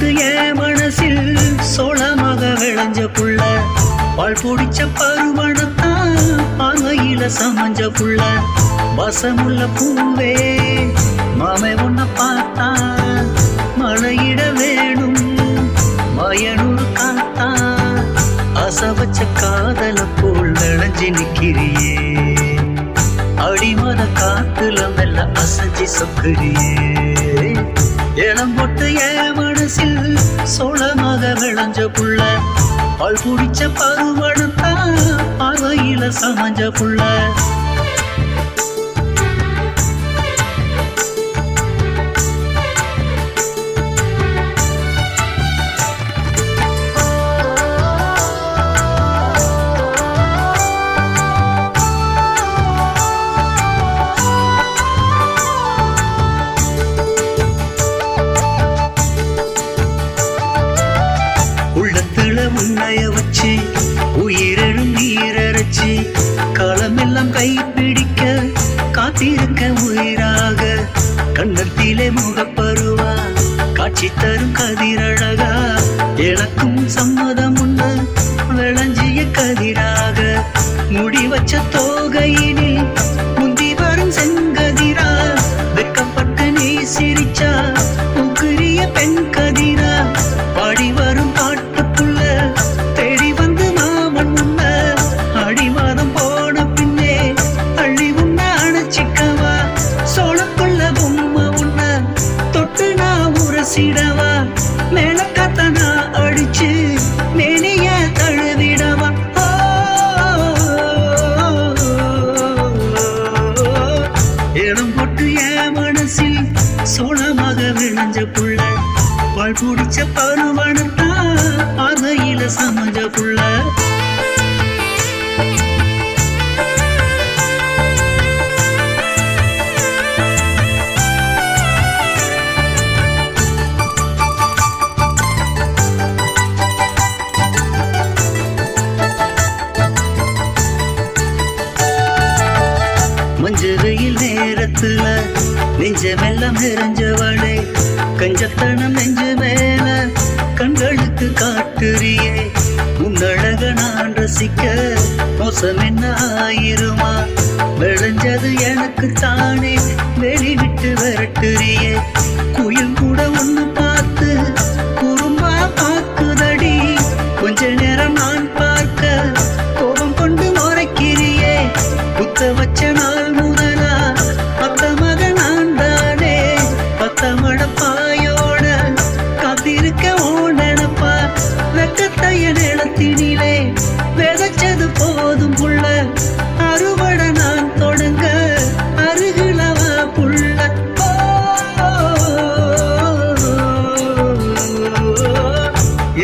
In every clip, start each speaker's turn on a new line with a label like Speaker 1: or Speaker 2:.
Speaker 1: போட்டு என் மனசில் சோளமாக விளைஞ்ச புள்ள, பால் பிடிச்ச பருவனத்தான் பார்வையில சமஞ்ச புள்ள. வசமுள்ள பூவே மாமை உன்னை பார்த்தா மழையிட வேணும் மயனூர் காத்தா. அசவச்ச காதல போல் விளைஞ்சி நிக்கிறியே, அடிமத காத்துல மெல்ல அசைஞ்சி சொக்குறியே. இளம் போட்டு என் மனசில் சோளமாக விளைஞ்ச புள்ள, பால் குடிச்ச பருவனத்தான் பார்வையில சமஞ்ச புள்ள. உன்னைய வச்சு உயிரெழும் நீரரைச்சி காலமெல்லாம் கைப்பிடிக்க காத்திருக்க உயிராக. கண்ணத்திலே முகப்பருவா காட்சி தரும் கதிரழகா, எனக்கும் சம்மதம் உண்டு விளைஞ்சிய கதிராக. முடி வச்ச தோகையினில் முந்தி வரும் செங்கதிரா, வெக்கப்பட்டு நீ சிரிச்சா உக்கிரிய பெண் கதிரா. பாடி வரும் சிடவா மேலக்கத்தனா அடிச்சு மேனிய தழுவிடவா. இடம் போட்டு என் மனசில் சோளமாக விளைஞ்ச புள்ள, பால் குடிச்ச பருவனத்தான் பார்வையில சமஞ்ச புள்ள. மஞ்சவையில் நேரத்துல நெஞ்சமெல்லாம் நிறைஞ்சவளே, கஞ்சத்தனம் நெஞ்சு மேல கண்களுக்கு காட்டுறியே. உன்னழக நான் ரசிக்க மோசம் என்ன ஆயிருமா, விளைஞ்சது எனக்கு தானே வெளிவிட்டு விரட்டுறியே. குயில் கூட ஒண்ணு பார்த்து குறும்பா பாக்குதடி, கொஞ்ச நேரம் நான் பார்க்க கோபம் கொண்டு முறைக்கிறியே. புத்த வச்ச நாள் முதலா பத்த மக நான் தானே, பத்த மடப்பாயோட காத்திருக்க ஓடனப்பா. வெக்கத்தைய நிலத்தினிலே விதைச்சது போதும் புள்ள, அறுவடை நான் தொடங்க அருகிலவா புள்ள.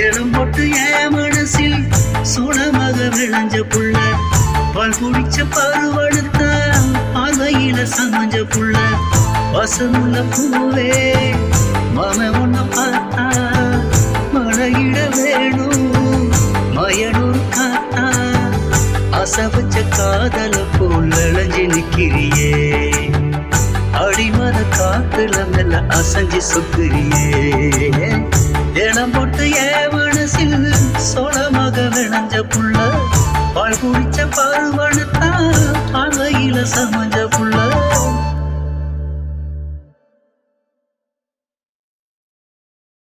Speaker 1: இளம் போட்டு என் மனசில் சோளமாக விளைஞ்ச புள்ள, பால் குடிச்ச பருவனத்தான் பார்வையில சமஞ்ச புள்ள. வசமுள்ள பூவே மாமை உன்னை பார்த்தா மழையிட வேணும் மயனூர் காத்தா. அசவச்ச காதல போல் விளைஞ்சி நிக்கிறியே, அடிமத காத்துல மெல்ல அசைஞ்சி சொக்குறியே. இடம் போட்டு என் மனசில் சோளமாக விளைஞ்ச புள்ள, பால் குடிச்ச பருவனத்தான் பார்வையில சமஞ்ச